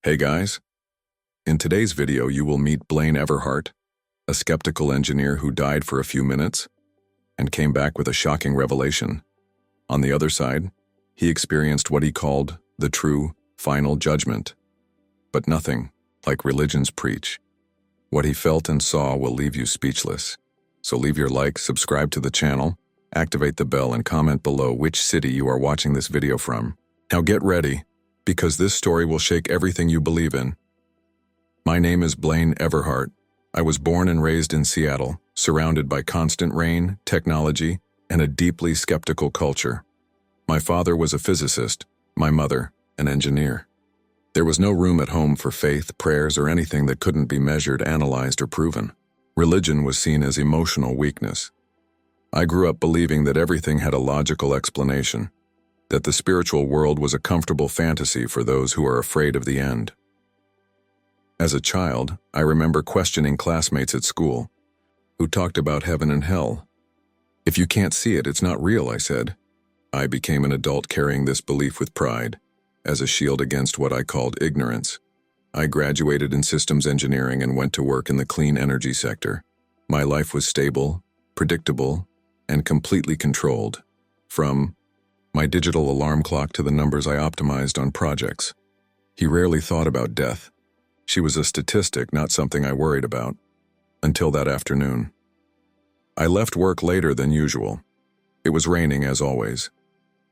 Hey guys, in today's video you will meet Blaine Everhart, a skeptical engineer who died for a few minutes and came back with a shocking revelation. On the other side, he experienced what he called the true, final judgment. But nothing, like religions preach. What he felt and saw will leave you speechless. So leave your like, subscribe to the channel, activate the bell, and comment below which city you are watching this video from. Now get ready, because this story will shake everything you believe in. My name is Blaine Everhart. I was born and raised in Seattle, surrounded by constant rain, technology, and a deeply skeptical culture. My father was a physicist, my mother, an engineer. There was no room at home for faith, prayers, or anything that couldn't be measured, analyzed, or proven. Religion was seen as emotional weakness. I grew up believing that everything had a logical explanation, that the spiritual world was a comfortable fantasy for those who are afraid of the end. As a child, I remember questioning classmates at school who talked about heaven and hell. If you can't see it, it's not real, I said. I became an adult carrying this belief with pride, as a shield against what I called ignorance. I graduated in systems engineering and went to work in the clean energy sector. My life was stable, predictable, and completely controlled, from my digital alarm clock to the numbers I optimized on projects. He rarely thought about death. She was a statistic, not something I worried about, until that afternoon. I left work later than usual. It was raining, as always.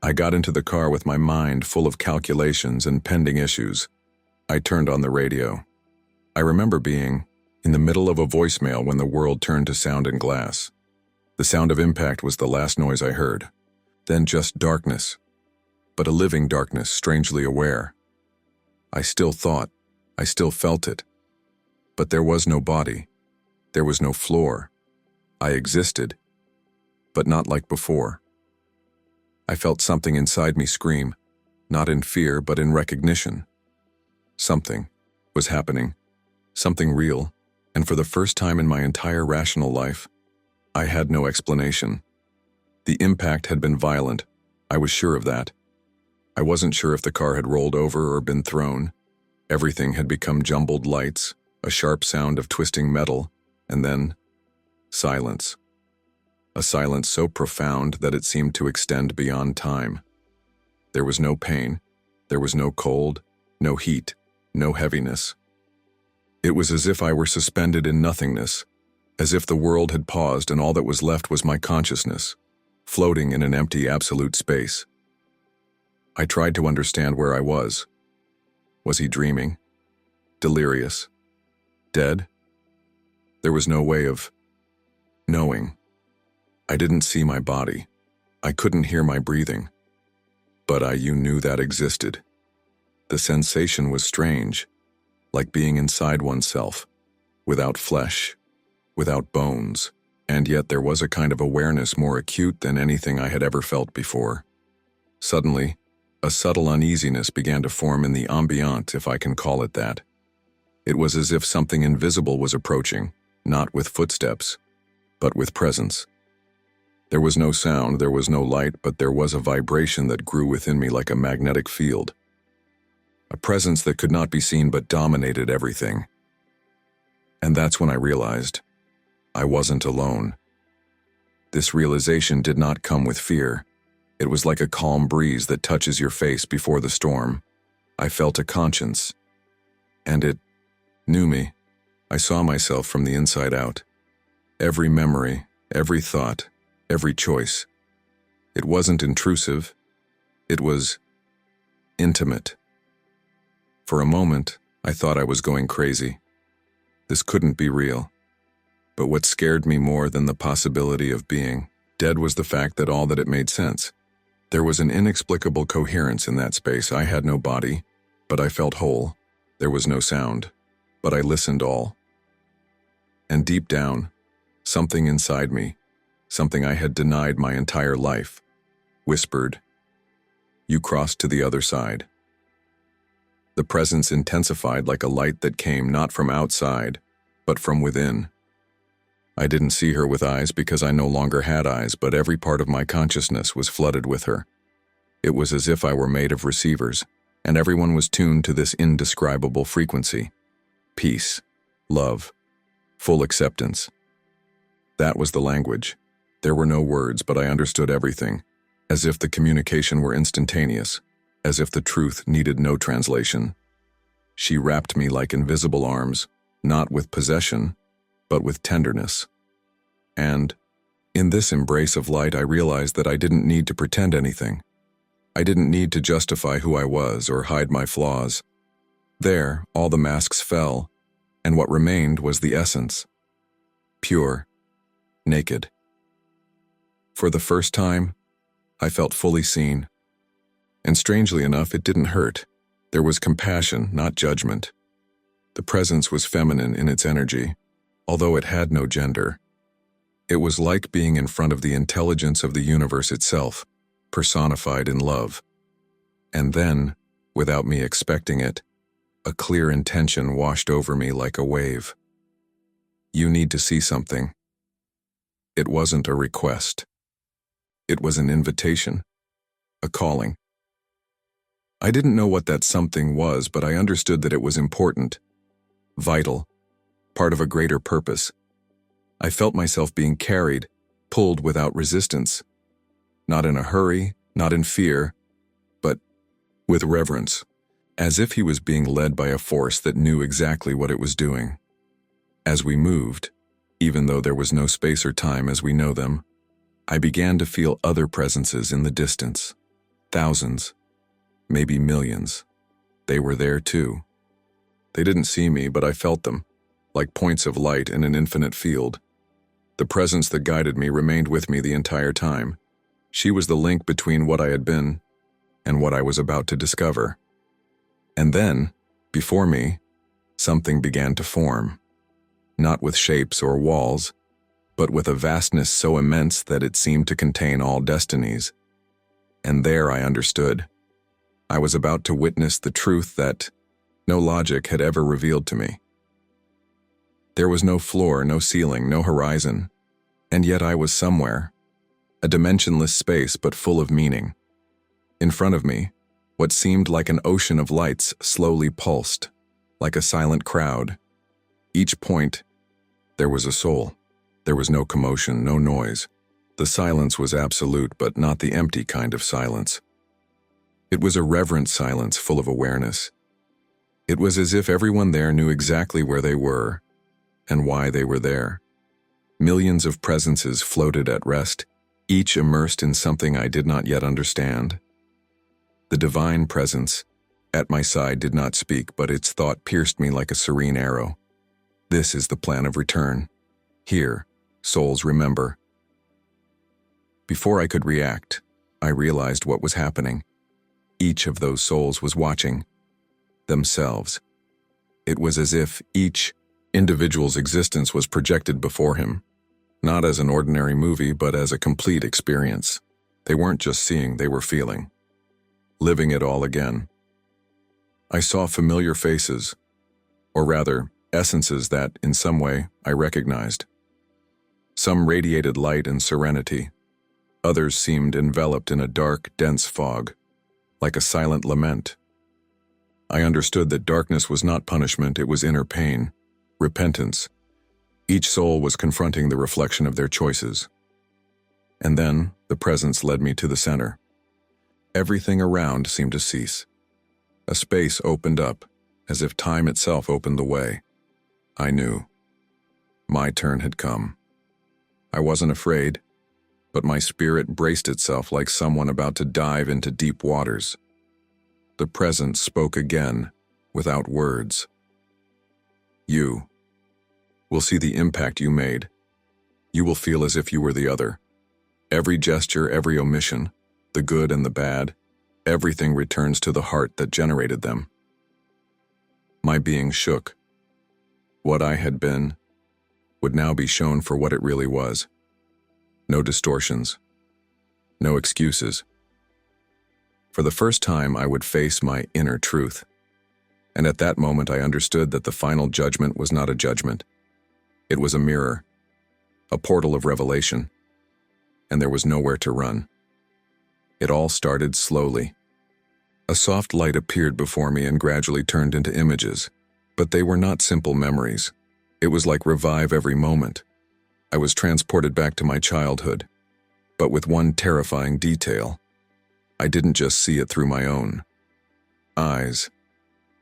I got into the car with my mind full of calculations and pending issues. I turned on the radio. I remember being in the middle of a voicemail when the world turned to sound and glass. The sound of impact was the last noise I heard. Then just darkness, but a living darkness, strangely aware. I still thought, I still felt it. But there was no body. There was no floor. I existed, but not like before. I felt something inside me scream, not in fear, but in recognition. Something was happening, something real, and for the first time in my entire rational life, I had no explanation. The impact had been violent. I was sure of that. I wasn't sure if the car had rolled over or been thrown. Everything had become jumbled lights, a sharp sound of twisting metal, and then silence. A silence so profound that it seemed to extend beyond time. There was no pain. There was no cold, no heat, no heaviness. It was as if I were suspended in nothingness, as if the world had paused and all that was left was my consciousness, floating in an empty absolute space. I tried to understand where I was. Was he dreaming? Delirious? Dead? There was no way of knowing. I didn't see my body. I couldn't hear my breathing. But you knew that existed. The sensation was strange, like being inside oneself, without flesh, without bones, and yet there was a kind of awareness more acute than anything I had ever felt before. Suddenly, a subtle uneasiness began to form in the ambient, if I can call it that. It was as if something invisible was approaching, not with footsteps, but with presence. There was no sound, there was no light, but there was a vibration that grew within me like a magnetic field. A presence that could not be seen but dominated everything. And that's when I realized I wasn't alone. This realization did not come with fear. It was like a calm breeze that touches your face before the storm. I felt a conscience, and it knew me. I saw myself from the inside out. Every memory, every thought, every choice. It wasn't intrusive. It was intimate. For a moment, I thought I was going crazy. This couldn't be real. But what scared me more than the possibility of being dead was the fact that all that it made sense. There was an inexplicable coherence in that space. I had no body, but I felt whole. There was no sound, but I listened all. And deep down, something inside me, something I had denied my entire life, whispered, "You crossed to the other side." The presence intensified like a light that came not from outside, but from within. I didn't see her with eyes because I no longer had eyes, but every part of my consciousness was flooded with her. It was as if I were made of receivers, and everyone was tuned to this indescribable frequency. Peace, love, full acceptance. That was the language. There were no words, but I understood everything, as if the communication were instantaneous, as if the truth needed no translation. She wrapped me like invisible arms, not with possession, but with tenderness. And, in this embrace of light, I realized that I didn't need to pretend anything. I didn't need to justify who I was or hide my flaws. There, all the masks fell, and what remained was the essence. Pure, naked. For the first time, I felt fully seen. And strangely enough, it didn't hurt. There was compassion, not judgment. The presence was feminine in its energy, although it had no gender. It was like being in front of the intelligence of the universe itself, personified in love. And then, without me expecting it, a clear intention washed over me like a wave. You need to see something. It wasn't a request. It was an invitation, a calling. I didn't know what that something was, but I understood that it was important, vital, part of a greater purpose. I felt myself being carried, pulled without resistance. Not in a hurry, not in fear, but with reverence, as if he was being led by a force that knew exactly what it was doing. As we moved, even though there was no space or time as we know them, I began to feel other presences in the distance. Thousands, maybe millions. They were there too. They didn't see me, but I felt them, like points of light in an infinite field. The presence that guided me remained with me the entire time. She was the link between what I had been and what I was about to discover. And then, before me, something began to form. Not with shapes or walls, but with a vastness so immense that it seemed to contain all destinies. And there I understood. I was about to witness the truth that no logic had ever revealed to me. There was no floor, no ceiling, no horizon, and yet I was somewhere, a dimensionless space but full of meaning. In front of me, what seemed like an ocean of lights slowly pulsed, like a silent crowd. Each point, there was a soul. There was no commotion, no noise. The silence was absolute, but not the empty kind of silence. It was a reverent silence full of awareness. It was as if everyone there knew exactly where they were and why they were there. Millions of presences floated at rest, each immersed in something I did not yet understand. The divine presence at my side did not speak, but its thought pierced me like a serene arrow. This is the plan of return. Here, souls remember. Before I could react, I realized what was happening. Each of those souls was watching themselves. It was as if each individual's existence was projected before him, not as an ordinary movie, but as a complete experience. They weren't just seeing, they were feeling, living it all again. I saw familiar faces, or rather, essences that, in some way, I recognized. Some radiated light and serenity. Others seemed enveloped in a dark, dense fog, like a silent lament. I understood that darkness was not punishment, it was inner pain, repentance. Each soul was confronting the reflection of their choices. And then, the presence led me to the center. Everything around seemed to cease. A space opened up, as if time itself opened the way. I knew. My turn had come. I wasn't afraid, but my spirit braced itself like someone about to dive into deep waters. The presence spoke again, without words. You will see the impact you made. You will feel as if you were the other. Every gesture, every omission, the good and the bad, everything returns to the heart that generated them. My being shook. What I had been would now be shown for what it really was. No distortions. No excuses. For the first time, I would face my inner truth. And at that moment, I understood that the final judgment was not a judgment. It was a mirror, a portal of revelation, and there was nowhere to run. It all started slowly. A soft light appeared before me and gradually turned into images, but they were not simple memories. It was like revive every moment. I was transported back to my childhood, but with one terrifying detail. I didn't just see it through my own eyes.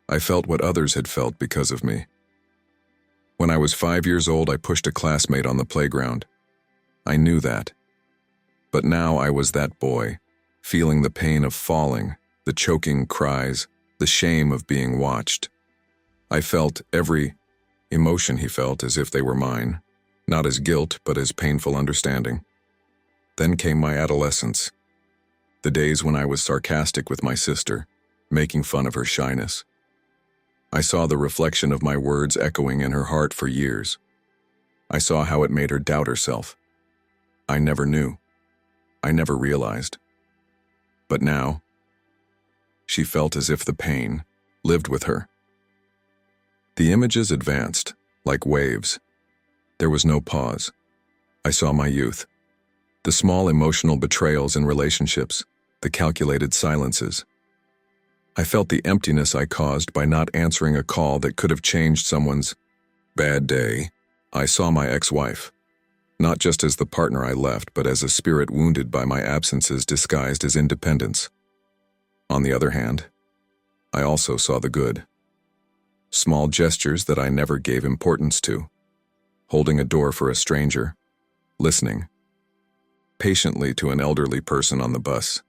I felt what others had felt because of me. When I was 5 years old, I pushed a classmate on the playground. I knew that. But now I was that boy, feeling the pain of falling, the choking cries, the shame of being watched. I felt every emotion he felt as if they were mine, not as guilt, but as painful understanding. Then came my adolescence, the days when I was sarcastic with my sister, making fun of her shyness. I saw the reflection of my words echoing in her heart for years. I saw how it made her doubt herself. I never knew. I never realized. But now, she felt as if the pain lived with her. The images advanced, like waves. There was no pause. I saw my youth. The small emotional betrayals in relationships, the calculated silences. I felt the emptiness I caused by not answering a call that could have changed someone's bad day. I saw my ex-wife, not just as the partner I left, but as a spirit wounded by my absences disguised as independence. On the other hand, I also saw the good. Small gestures that I never gave importance to. Holding a door for a stranger, listening patiently to an elderly person on the bus,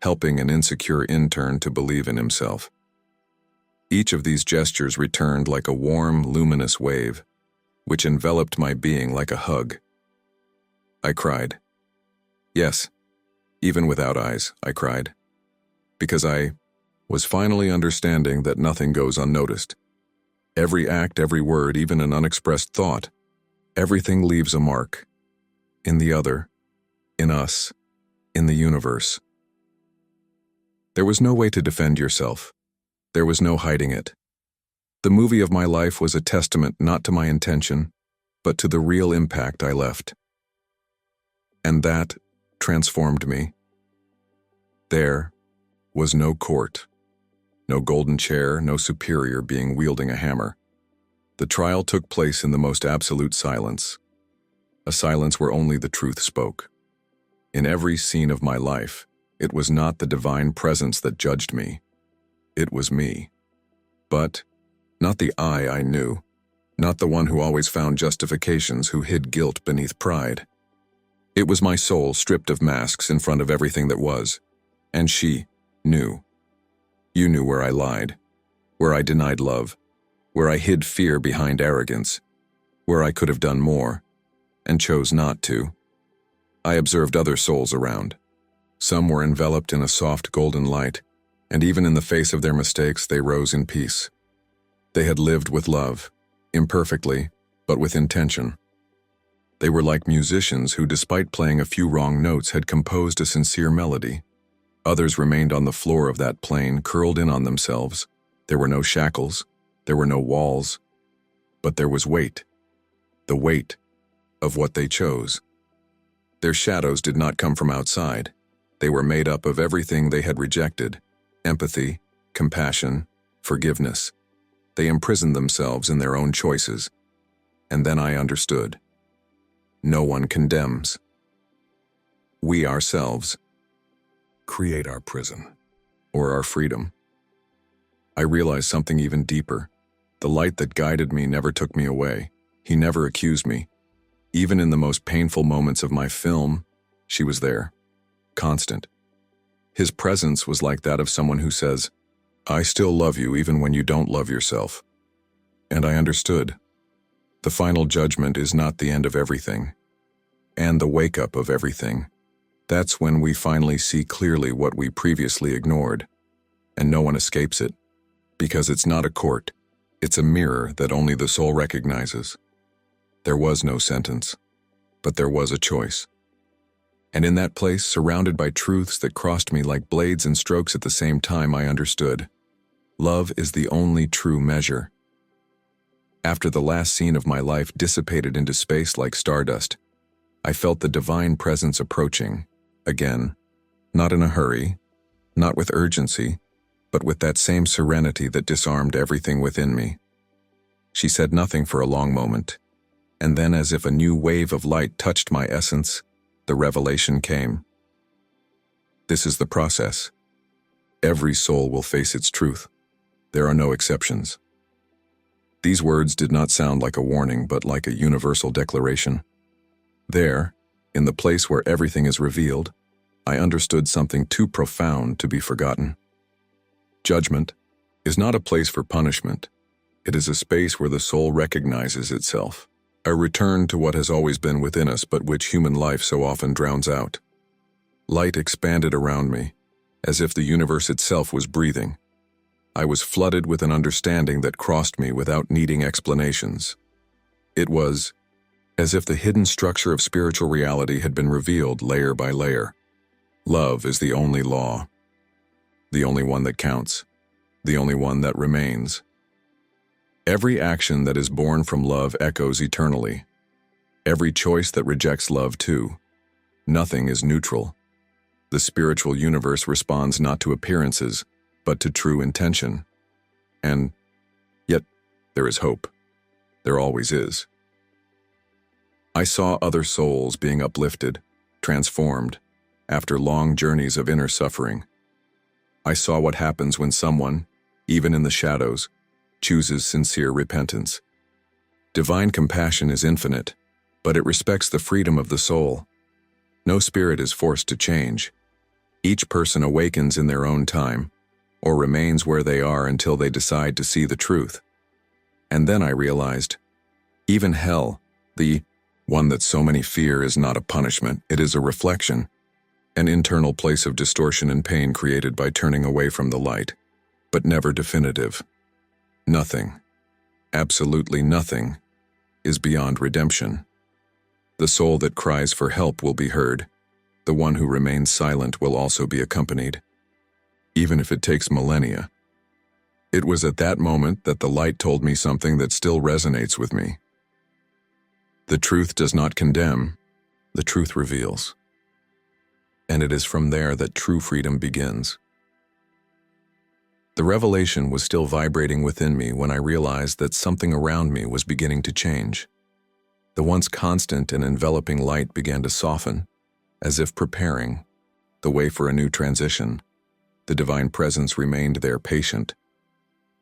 helping an insecure intern to believe in himself. Each of these gestures returned like a warm, luminous wave, which enveloped my being like a hug. I cried. Yes, even without eyes, I cried. Because I was finally understanding that nothing goes unnoticed. Every act, every word, even an unexpressed thought, everything leaves a mark. In the other, in us, in the universe. There was no way to defend yourself. There was no hiding it. The movie of my life was a testament not to my intention, but to the real impact I left. And that transformed me. There was no court, no golden chair, no superior being wielding a hammer. The trial took place in the most absolute silence, a silence where only the truth spoke. In every scene of my life, it was not the divine presence that judged me. It was me. But not the I knew, not the one who always found justifications, who hid guilt beneath pride. It was my soul stripped of masks in front of everything that was, and she knew. You knew where I lied, where I denied love, where I hid fear behind arrogance, where I could have done more, and chose not to. I observed other souls around. Some were enveloped in a soft golden light, and even in the face of their mistakes, they rose in peace. They had lived with love, imperfectly, but with intention. They were like musicians who, despite playing a few wrong notes, had composed a sincere melody. Others remained on the floor of that plane, curled in on themselves. There were no shackles, there were no walls, but there was weight. The weight of what they chose. Their shadows did not come from outside. They were made up of everything they had rejected: empathy, compassion, forgiveness. They imprisoned themselves in their own choices. And then I understood. No one condemns. We ourselves create our prison, or our freedom. I realized something even deeper. The light that guided me never took me away. He never accused me. Even in the most painful moments of my film, she was there, constant. His presence was like that of someone who says, "I still love you even when you don't love yourself." And I understood. The final judgment is not the end of everything, and the wake-up of everything. That's when we finally see clearly what we previously ignored, and no one escapes it, because it's not a court, it's a mirror that only the soul recognizes. There was no sentence, but there was a choice. And in that place, surrounded by truths that crossed me like blades and strokes at the same time, I understood. Love is the only true measure. After the last scene of my life dissipated into space like stardust, I felt the divine presence approaching, again, not in a hurry, not with urgency, but with that same serenity that disarmed everything within me. She said nothing for a long moment, and then, as if a new wave of light touched my essence, the revelation came. This is the process. Every soul will face its truth. There are no exceptions. These words did not sound like a warning, but like a universal declaration. There, in the place where everything is revealed, I understood something too profound to be forgotten. Judgment is not a place for punishment. It is a space where the soul recognizes itself, a return to what has always been within us but which human life so often drowns out. Light expanded around me, as if the universe itself was breathing. I was flooded with an understanding that crossed me without needing explanations. It was as if the hidden structure of spiritual reality had been revealed layer by layer. Love is the only law, the only one that counts, the only one that remains. Every action that is born from love echoes eternally. Every choice that rejects love too. Nothing is neutral. The spiritual universe responds not to appearances, but to true intention. And yet, there is hope. There always is. I saw other souls being uplifted, transformed, after long journeys of inner suffering. I saw what happens when someone, even in the shadows, chooses sincere repentance. Divine compassion is infinite, but it respects the freedom of the soul. No spirit is forced to change. Each person awakens in their own time, or remains where they are until they decide to see the truth. And then I realized, even hell, the one that so many fear, is not a punishment, it is a reflection, an internal place of distortion and pain created by turning away from the light, but never definitive. Nothing, absolutely nothing, is beyond redemption. The soul that cries for help will be heard. The one who remains silent will also be accompanied, even if it takes millennia. It was at that moment that the light told me something that still resonates with me. The truth does not condemn, the truth reveals. And it is from there that true freedom begins. The revelation was still vibrating within me when I realized that something around me was beginning to change. The once constant and enveloping light began to soften, as if preparing the way for a new transition. The divine presence remained there, patient.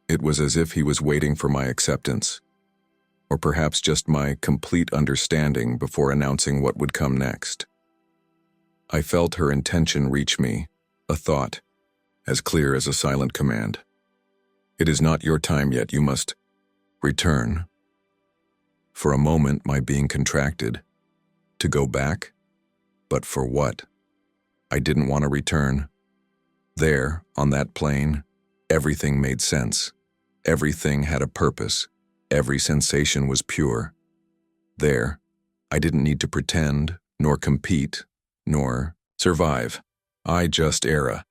It was as if he was waiting for my acceptance, or perhaps just my complete understanding before announcing what would come next. I felt her intention reach me, a thought, as clear as a silent command. It is not your time yet, you must return. For a moment, my being contracted. To go back? But for what? I didn't want to return. There, on that plane, everything made sense. Everything had a purpose. Every sensation was pure. There, I didn't need to pretend, nor compete, nor survive. I just era.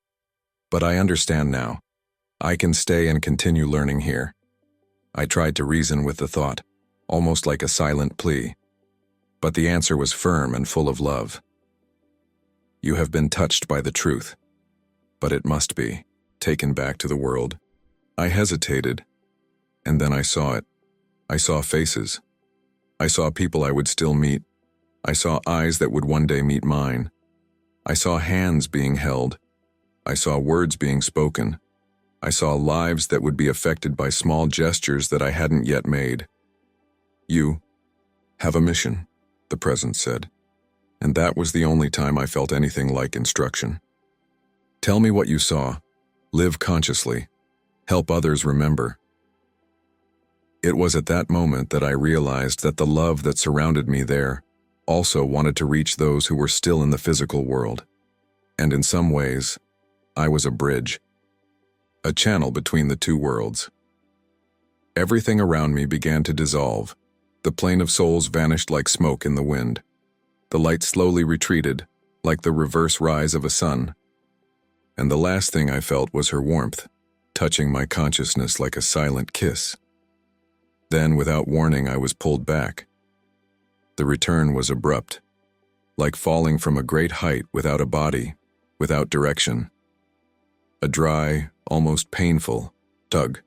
But I understand now. I can stay and continue learning here. I tried to reason with the thought, almost like a silent plea. But the answer was firm and full of love. You have been touched by the truth, but it must be taken back to the world. I hesitated, and then I saw it. I saw faces. I saw people I would still meet. I saw eyes that would one day meet mine. I saw hands being held. I saw words being spoken. I saw lives that would be affected by small gestures that I hadn't yet made. You have a mission, the presence said, and that was the only time I felt anything like instruction. Tell me what you saw. Live consciously. Help others remember. It was at that moment that I realized that the love that surrounded me there also wanted to reach those who were still in the physical world. And in some ways, I was a bridge, a channel between the two worlds. Everything around me began to dissolve. The plane of souls vanished like smoke in the wind. The light slowly retreated, like the reverse rise of a sun. And the last thing I felt was her warmth, touching my consciousness like a silent kiss. Then, without warning, I was pulled back. The return was abrupt, like falling from a great height without a body, without direction. A dry, almost painful tug.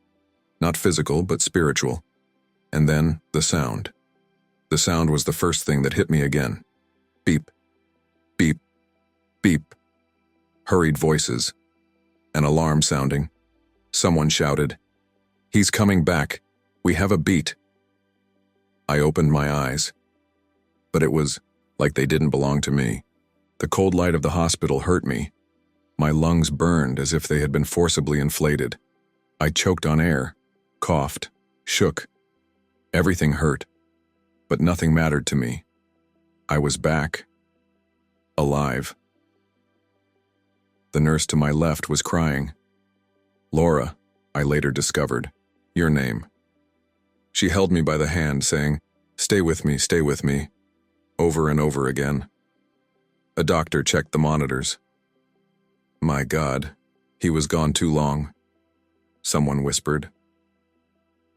Not physical, but spiritual. And then the sound. The sound was the first thing that hit me again. Beep, beep, beep. Hurried voices. An alarm sounding. Someone shouted, "He's coming back. We have a beat." I opened my eyes, but it was like they didn't belong to me. The cold light of the hospital hurt me. My lungs burned as if they had been forcibly inflated. I choked on air, coughed, shook. Everything hurt, but nothing mattered to me. I was back, alive. The nurse to my left was crying. Laura, I later discovered, your name. She held me by the hand, saying, stay with me," over and over again. A doctor checked the monitors. My God, he was gone too long, someone whispered.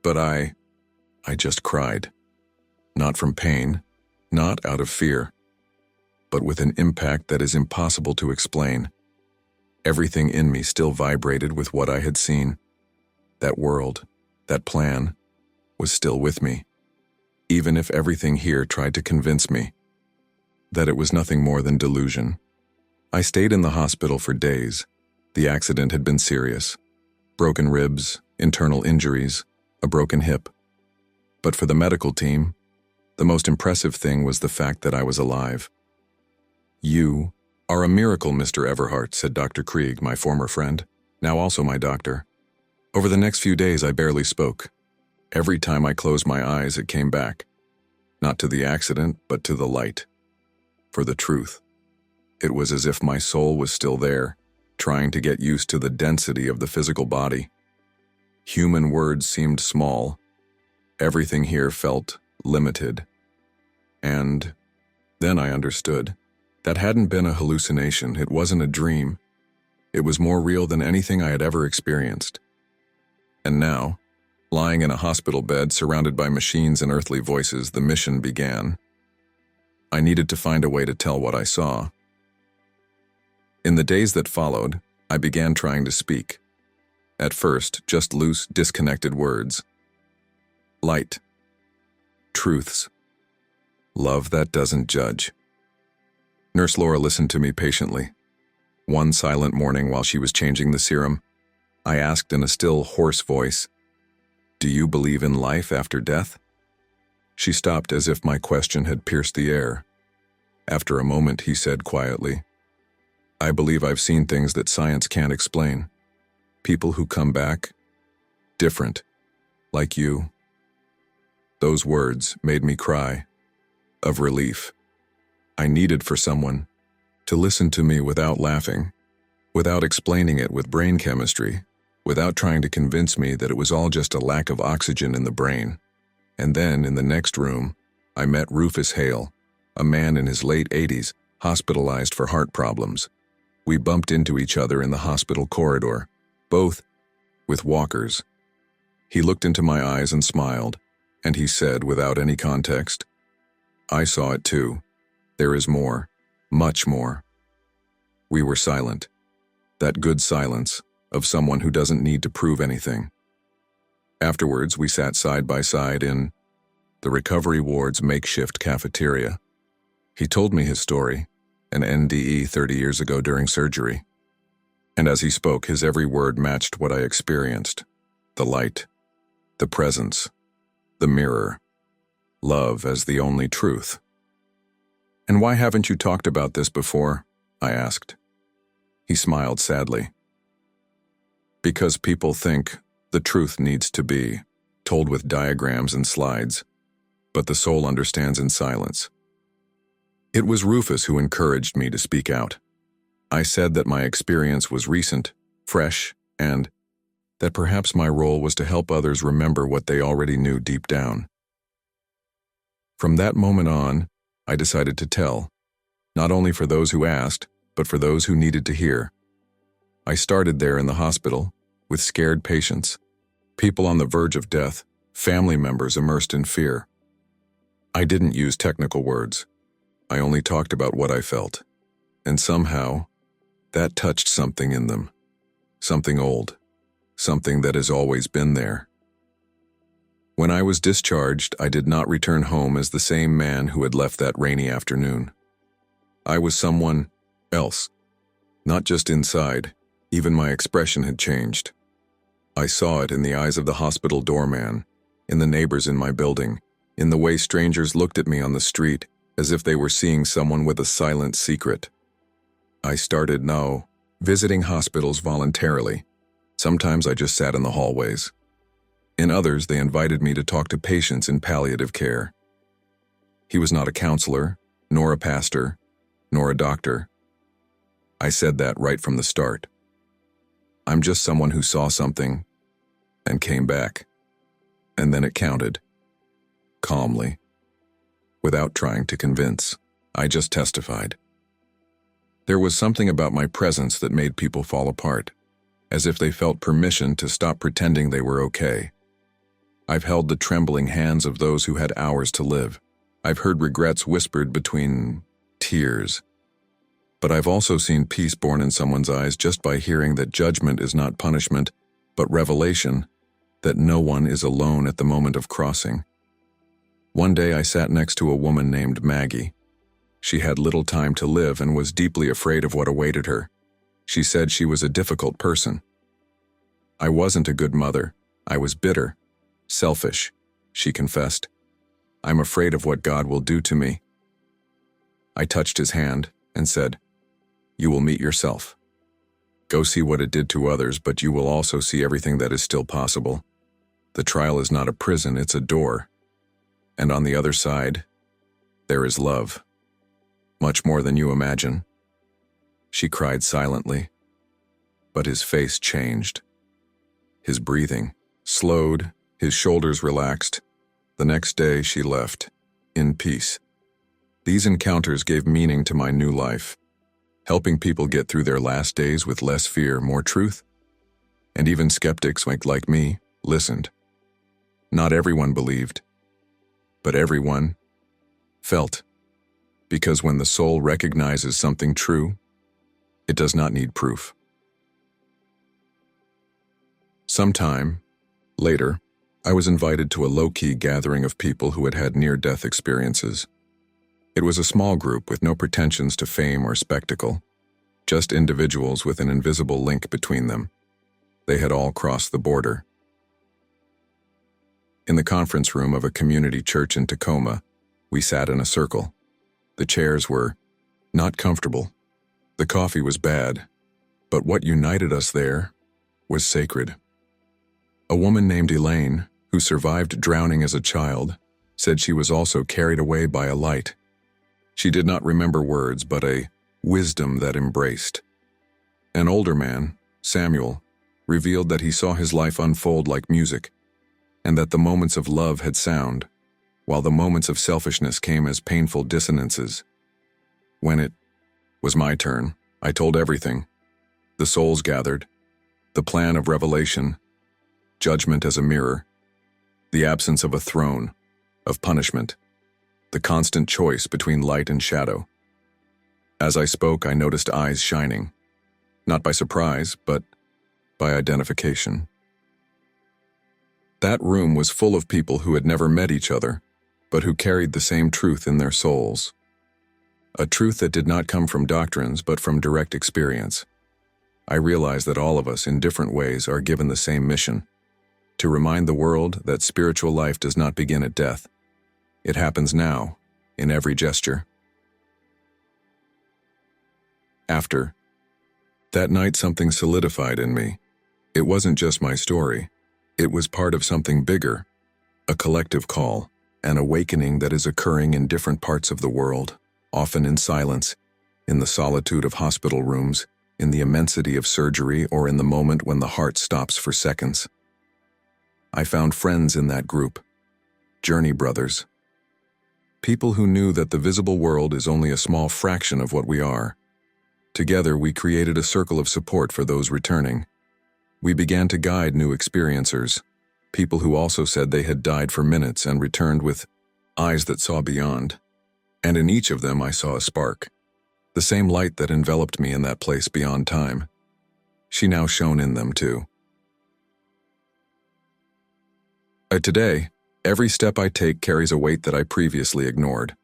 But I just cried. Not from pain, not out of fear, but with an impact that is impossible to explain. Everything in me still vibrated with what I had seen. That world, that plan, was still with me, even if everything here tried to convince me that it was nothing more than delusion. I stayed in the hospital for days. The accident had been serious. Broken ribs, internal injuries, a broken hip. But for the medical team, the most impressive thing was the fact that I was alive. "You are a miracle, Mr. Everhart," said Dr. Krieg, my former friend, now also my doctor. Over the next few days, I barely spoke. Every time I closed my eyes, it came back. Not to the accident, but to the light. For the truth. It was as if my soul was still there, trying to get used to the density of the physical body. Human words seemed small. Everything here felt limited. And then I understood. That hadn't been a hallucination. It wasn't a dream. It was more real than anything I had ever experienced. And now, lying in a hospital bed surrounded by machines and earthly voices, the mission began. I needed to find a way to tell what I saw. In the days that followed, I began trying to speak. At first, just loose, disconnected words. Light. Truths. Love that doesn't judge. Nurse Laura listened to me patiently. One silent morning while she was changing the serum, I asked in a still, hoarse voice, "Do you believe in life after death?" She stopped as if my question had pierced the air. After a moment, he said quietly, "I believe I've seen things that science can't explain. People who come back, different, like you." Those words made me cry, of relief. I needed for someone to listen to me without laughing, without explaining it with brain chemistry, without trying to convince me that it was all just a lack of oxygen in the brain. And then, in the next room, I met Rufus Hale, a man in his late 80s, hospitalized for heart problems. We bumped into each other in the hospital corridor, both with walkers. He looked into my eyes and smiled, and he said without any context, "I saw it too. There is more, much more." We were silent. That good silence of someone who doesn't need to prove anything. Afterwards, we sat side by side in the recovery ward's makeshift cafeteria. He told me his story, an NDE 30 years ago during surgery. And as he spoke, his every word matched what I experienced. The light, the presence, the mirror, love as the only truth. "And why haven't you talked about this before?" I asked. He smiled sadly. "Because people think the truth needs to be told with diagrams and slides, but the soul understands in silence." It was Rufus who encouraged me to speak out. I said that my experience was recent, fresh, and that perhaps my role was to help others remember what they already knew deep down. From that moment on, I decided to tell, not only for those who asked, but for those who needed to hear. I started there in the hospital, with scared patients, people on the verge of death, family members immersed in fear. I didn't use technical words. I only talked about what I felt, and somehow, that touched something in them. something old, something that has always been there. When I was discharged, I did not return home as the same man who had left that rainy afternoon. I was someone else, not just inside, even my expression had changed. I saw it in the eyes of the hospital doorman, in the neighbors in my building, in the way strangers looked at me on the street, as if they were seeing someone with a silent secret. I started now visiting hospitals voluntarily. Sometimes I just sat in the hallways. In others, they invited me to talk to patients in palliative care. He was not a counselor, nor a pastor, nor a doctor. I said that right from the start. I'm just someone who saw something and came back. And then it counted. Calmly. Without trying to convince, I just testified. There was something about my presence that made people fall apart, as if they felt permission to stop pretending they were okay. I've held the trembling hands of those who had hours to live. I've heard regrets whispered between tears. But I've also seen peace born in someone's eyes just by hearing that judgment is not punishment, but revelation, that no one is alone at the moment of crossing. One day I sat next to a woman named Maggie. She had little time to live and was deeply afraid of what awaited her. She said she was a difficult person. I wasn't a good mother. I was bitter, selfish, she confessed. I'm afraid of what God will do to me. I touched his hand and said, "You will meet yourself. Go see what it did to others, but you will also see everything that is still possible. The trial is not a prison, it's a door. And on the other side, there is love. Much more than you imagine." She cried silently, but his face changed. His breathing slowed, his shoulders relaxed. The next day she left, in peace. These encounters gave meaning to my new life, helping people get through their last days with less fear, more truth. And even skeptics like me listened. Not everyone believed, but everyone felt. Because when the soul recognizes something true, it does not need proof. Sometime later, I was invited to a low-key gathering of people who had had near-death experiences. It was a small group with no pretensions to fame or spectacle, just individuals with an invisible link between them. They had all crossed the border. In the conference room of a community church in Tacoma, we sat in a circle. The chairs were not comfortable. The coffee was bad, but what united us there was sacred. A woman named Elaine, who survived drowning as a child, said she was also carried away by a light. She did not remember words, but a wisdom that embraced. An older man, Samuel, revealed that he saw his life unfold like music, and that the moments of love had sound, while the moments of selfishness came as painful dissonances. When it was my turn, I told everything. The souls gathered, the plan of revelation, judgment as a mirror, the absence of a throne, of punishment, the constant choice between light and shadow. As I spoke, I noticed eyes shining, not by surprise, but by identification. That room was full of people who had never met each other, but who carried the same truth in their souls. A truth that did not come from doctrines, but from direct experience. I realized that all of us, in different ways, are given the same mission: to remind the world that spiritual life does not begin at death. It happens now, in every gesture. After that night, something solidified in me. It wasn't just my story. It was part of something bigger, a collective call, an awakening that is occurring in different parts of the world, often in silence, in the solitude of hospital rooms, in the immensity of surgery, or in the moment when the heart stops for seconds. I found friends in that group, journey brothers, people who knew that the visible world is only a small fraction of what we are. Together, we created a circle of support for those returning. We began to guide new experiencers, people who also said they had died for minutes and returned with eyes that saw beyond. And in each of them I saw a spark, the same light that enveloped me in that place beyond time. she now shone in them too. Today, every step I take carries a weight that I previously ignored.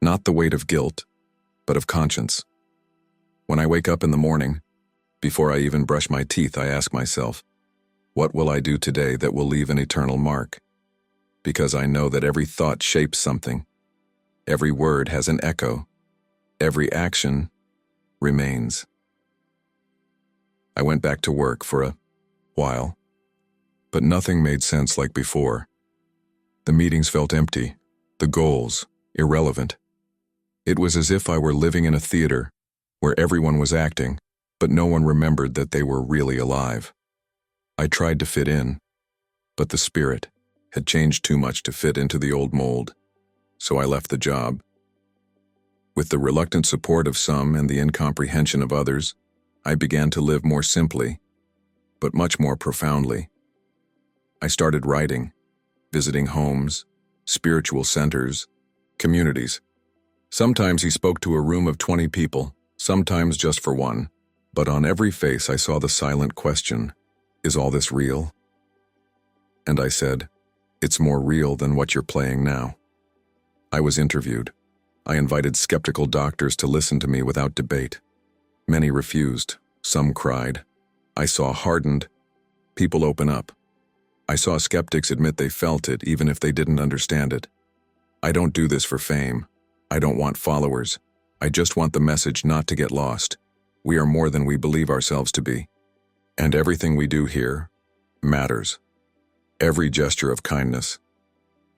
Not the weight of guilt, but of conscience. When I wake up in the morning, before I even brush my teeth, I ask myself, what will I do today that will leave an eternal mark? Because I know that every thought shapes something. Every word has an echo. Every action remains. I went back to work for a while, but nothing made sense like before. The meetings felt empty, the goals irrelevant. It was as if I were living in a theater where everyone was acting, but no one remembered that they were really alive. I tried to fit in, but the spirit had changed too much to fit into the old mold, so I left the job. With the reluctant support of some and the incomprehension of others, I began to live more simply, but much more profoundly. I started writing, visiting homes, spiritual centers, communities. Sometimes he spoke to a room of 20 people, sometimes just for one, but on every face I saw the silent question, is all this real? And I said, it's more real than what you're playing now. I was interviewed. I invited skeptical doctors to listen to me without debate. Many refused, some cried. I saw hardened people open up. I saw skeptics admit they felt it even if they didn't understand it. I don't do this for fame. I don't want followers. I just want the message not to get lost. We are more than we believe ourselves to be. And everything we do here matters. Every gesture of kindness.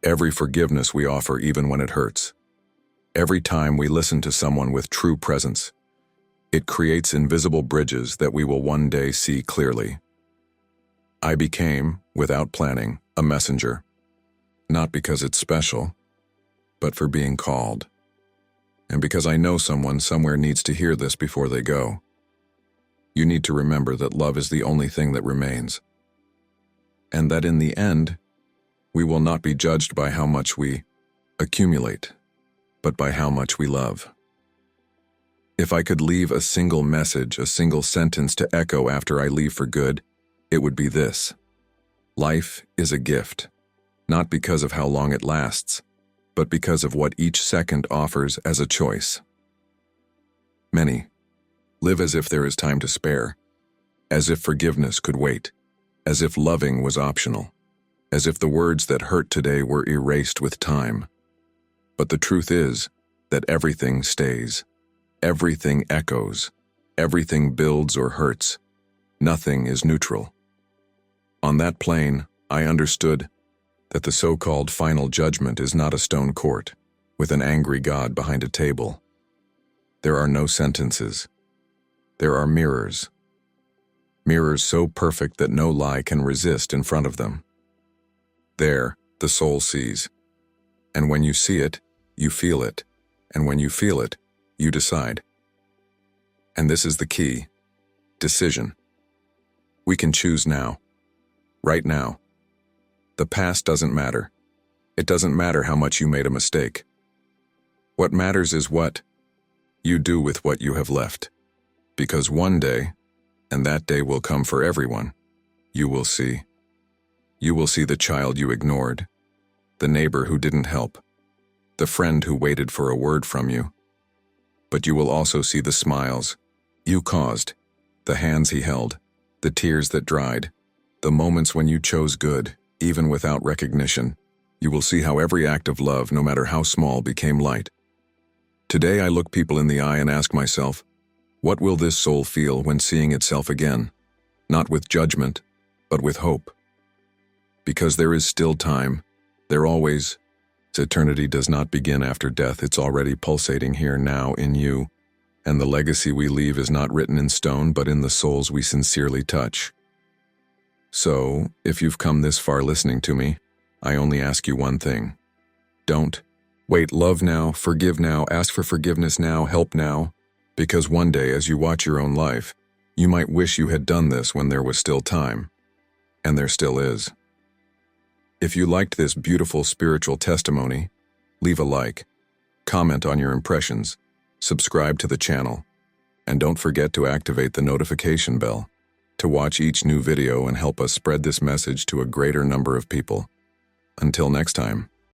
Every forgiveness we offer even when it hurts. Every time we listen to someone with true presence. It creates invisible bridges that we will one day see clearly. I became, without planning, a messenger. Not because it's special, but for being called. And because I know someone somewhere needs to hear this before they go. You need to remember that love is the only thing that remains. And that in the end, we will not be judged by how much we accumulate, but by how much we love. If I could leave a single message, a single sentence to echo after I leave for good, it would be this. Life is a gift, not because of how long it lasts, but because of what each second offers as a choice. Many live as if there is time to spare, as if forgiveness could wait, as if loving was optional, as if the words that hurt today were erased with time. But the truth is that everything stays, everything echoes, everything builds or hurts. Nothing is neutral. On that plane, I understood that the so-called final judgment is not a stone court with an angry God behind a table. There are no sentences. There are mirrors. Mirrors so perfect that no lie can resist in front of them. There, the soul sees. And when you see it, you feel it. And when you feel it, you decide. And this is the key. Decision. We can choose now. Right now. The past doesn't matter. It doesn't matter how much you made a mistake. What matters is what you do with what you have left. Because one day, and that day will come for everyone, you will see. You will see the child you ignored, the neighbor who didn't help, the friend who waited for a word from you. But you will also see the smiles you caused, the hands he held, the tears that dried, the moments when you chose good, even without recognition. You will see how every act of love, no matter how small, became light. Today I look people in the eye and ask myself, what will this soul feel when seeing itself again? Not with judgment, but with hope. Because there is still time, there always. Eternity does not begin after death, it's already pulsating here now in you. And the legacy we leave is not written in stone, but in the souls we sincerely touch. So, if you've come this far listening to me, I only ask you one thing. Don't wait, love now, forgive now, ask for forgiveness now, help now. Because one day, as you watch your own life, you might wish you had done this when there was still time. And there still is. If you liked this beautiful spiritual testimony, leave a like, comment on your impressions, subscribe to the channel, and don't forget to activate the notification bell. to watch each new video and help us spread this message to a greater number of people. Until next time.